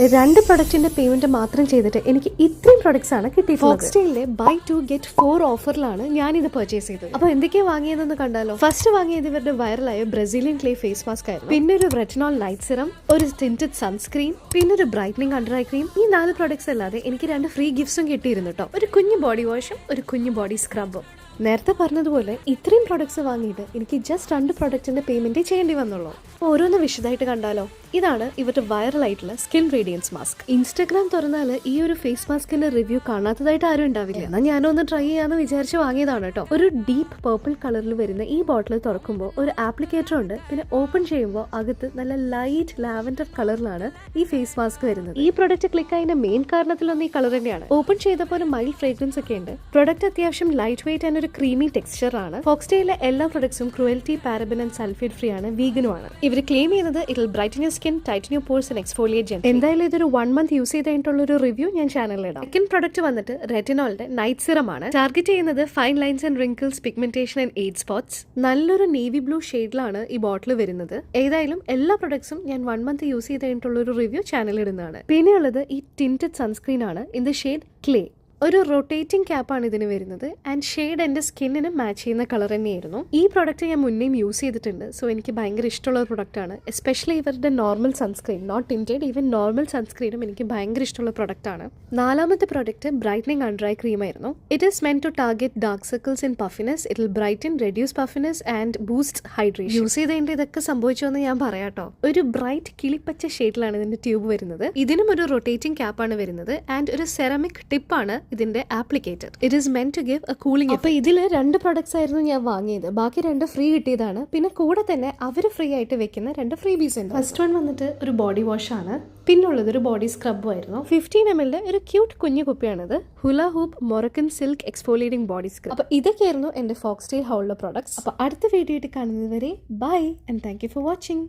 2 പ്രൊഡക്റ്റിന്റെ payment മാത്രം ചെയ്തിട്ട് എനിക്ക് ഇത്രയും പ്രൊഡക്ട്സ് ആണ് കിട്ടിയിട്ടുള്ളത്. ഫോക്സ്റ്റൈലിലെ ബൈ 2 get 4 ഓഫറിലാണ് ഞാൻ ഇത് പർച്ചേസ് ചെയ്തത്. അപ്പോൾ എന്തൊക്കെയാണ് വാങ്ങിയതെന്ന് കണ്ടാലോ. ഫസ്റ്റ് വാങ്ങിയത് ഇവരുടെ വൈറലായ ബ്രസീലിയൻ ക്ലേ ഫേസ് മാസ്ക് ആയിരുന്നു. പിന്നെ ഒരു റെറ്റിനോൾ നൈറ്റ് സിറം, ഒരു ടിന്റഡ് സൺസ്ക്രീൻ, പിന്നെ ഒരു ബ്രൈറ്റനിങ് അണ്ടർ ഐ ക്രീം. ഈ 4 പ്രൊഡക്ട്സ് അല്ലാതെ എനിക്ക് 2 ഫ്രീ ഗിഫ്റ്റ്സും കിട്ടിയിരുന്നു കേട്ടോ. ഒരു കുഞ്ഞു ബോഡി വാഷും ഒരു കുഞ്ഞു ബോഡി സ്ക്രബും. നേരത്തെ പറഞ്ഞതുപോലെ ഇത്രയും പ്രൊഡക്ട്സ് വാങ്ങിയിട്ട് എനിക്ക് ജസ്റ്റ് 2 പ്രൊഡക്റ്റിന്റെ പേയ്മെന്റ് ചെയ്യേണ്ടി വന്നുള്ളൂ. അപ്പോൾ ഓരോന്ന് വിശദമായിട്ട് കണ്ടാലോ. ഇതാണ് ഇവരുടെ വൈറലായിട്ടുള്ള സ്കിൻ റേഡിയൻസ് മാസ്ക്. ഇൻസ്റ്റാഗ്രാം തുറന്നാൽ ഈ ഒരു ഫേസ് മാസ്കിന്റെ റിവ്യൂ കാണാത്തതായിട്ട് ആരും ഉണ്ടാവില്ല. എന്നാൽ ഞാനൊന്ന് ട്രൈ ചെയ്യാന്ന് വിചാരിച്ച് വാങ്ങിയതാണ് കേട്ടോ. ഒരു ഡീപ്പ് പേർപ്പിൾ കളറിൽ വരുന്ന ഈ ബോട്ടിൽ തുറക്കുമ്പോൾ ഒരു ആപ്ലിക്കേറ്റർ ഉണ്ട്. പിന്നെ ഓപ്പൺ ചെയ്യുമ്പോൾ അകത്ത് നല്ല ലൈറ്റ് ലാവൻഡർ കളറിലാണ് ഈ ഫേസ് മാസ്ക് വരുന്നത്. ഈ പ്രൊഡക്റ്റ് ക്ലിക്ക് ആയതിന്റെ മെയിൻ കാരണത്തിലൊന്ന് ഈ കളർ തന്നെയാണ്. ഓപ്പൺ ചെയ്തപ്പോൾ ഒരു മൈൽഡ് ഫ്രേഗ്രൻസ് ഒക്കെ ഉണ്ട്. പ്രൊഡക്റ്റ് അത്യാവശ്യം ലൈറ്റ് വെയിറ്റ് ആൻഡ് ഒരു ക്രീമി ടെക്സ്ചർ ആണ്. ഫോക്സ്റ്റൈലിലെ എല്ലാ പ്രൊഡക്ട്സും cruelty, paraben and sulphate free ആണ്, വീഗനും ആണ്. ഇവർ ക്ലെയിം ചെയ്യുന്നത് it will brighten your skin, tighten your pores and exfoliate gently. എന്തായാലും ഇതൊരു 1 month യൂസ് ചെയ്തിട്ടുള്ള ഒരു റിവ്യൂ ഞാൻ ചാനലിൽ ഇടാം. സെക്കൻഡ് പ്രൊഡക്റ്റ് വന്നിട്ട് റെറ്റിനോളിന്റെ നൈറ്റ് സിറം ആണ്. ടാർഗറ്റ് ചെയ്യുന്നത് fine lines and wrinkles, pigmentation and age spots. നല്ലൊരു നേവി ബ്ലൂ ഷെയ്ഡിലാണ് ഈ ബോട്ടിൽ വരുന്നത്. ഏതായാലും എല്ലാ പ്രൊഡക്ട്സും ഞാൻ 1 month യൂസ് ചെയ്തിട്ടുള്ള ഒരു റിവ്യൂ ചാനലിൽ ഇടുന്നതാണ്. പിന്നെയുള്ളത് ഈ ടിന്റഡ് സൺസ്ക്രീൻ ആണ് ഇൻ ദ ഷെയ്ഡ് ക്ലേ. ഒരു റൊട്ടേറ്റിംഗ് ക്യാപ്പാണ് ഇതിന് വരുന്നത് ആൻഡ് ഷെയ്ഡ് എൻ്റെ സ്കിന്നിന് മാച്ച് ചെയ്യുന്ന കളർ തന്നെയായിരുന്നു. ഈ പ്രൊഡക്റ്റ് ഞാൻ മുന്നേയും യൂസ് ചെയ്തിട്ടുണ്ട്. സോ എനിക്ക് ഭയങ്കര ഇഷ്ടമുള്ള ഒരു പ്രൊഡക്റ്റാണ്. എസ്പെഷ്യലി ഇവരുടെ normal sunscreen, not tinted, even normal സൺസ്ക്രീനും എനിക്ക് ഭയങ്കര ഇഷ്ടമുള്ള പ്രൊഡക്റ്റാണ്. 4ാമത്തെ product brightening under eye cream ആയിരുന്നു. It is meant to target dark circles and puffiness. It will brighten, reduce puffiness and boost hydration. Use ചെയ്തതിന്റെ ഇതൊക്കെ സംഭവിച്ചോന്ന് ഞാൻ പറയാട്ടോ. ഒരു ബ്രൈറ്റ് കിളിപ്പച്ച ഷെയ്ഡിലാണ് ഇതിന്റെ ട്യൂബ് വരുന്നത്. ഇതിനും ഒരു റൊട്ടേറ്റിംഗ് ക്യാപ്പാണ് വരുന്നത് ആൻഡ് ഒരു സെറാമിക് ടിപ്പാണ് ഇതിന്റെ applicator. It is meant to give a cooling. അപ്പൊ ഇതിൽ 2 പ്രൊഡക്ട്സ് ആയിരുന്നു ഞാൻ വാങ്ങിയത്. ബാക്കി 2 ഫ്രീ കിട്ടിയതാണ്. പിന്നെ കൂടെ തന്നെ അവർ ഫ്രീ ആയിട്ട് വെക്കുന്ന 2 ഫ്രീ ബീസ് ഉണ്ട്. ഫസ്റ്റ് വൺ വന്നിട്ട് ഒരു ബോഡി വാഷ് ആണ്. പിന്നുള്ളത് ഒരു ബോഡി സ്ക്രബും ആയിരുന്നു. 15 ml ഒരു ക്യൂട്ട് കുഞ്ഞു കുപ്പിയാണിത്. Hula Hoop Moroccan silk exfoliating body scrub. അപ്പൊ ഇതൊക്കെയായിരുന്നു എന്റെ ഫോക്സ്റ്റൈൽ ഹൗളിലെ പ്രൊഡക്ട്സ്. അപ്പൊ അടുത്ത വീഡിയോ ആയിട്ട് കാണുന്നത് വരെ bye and thank you for watching.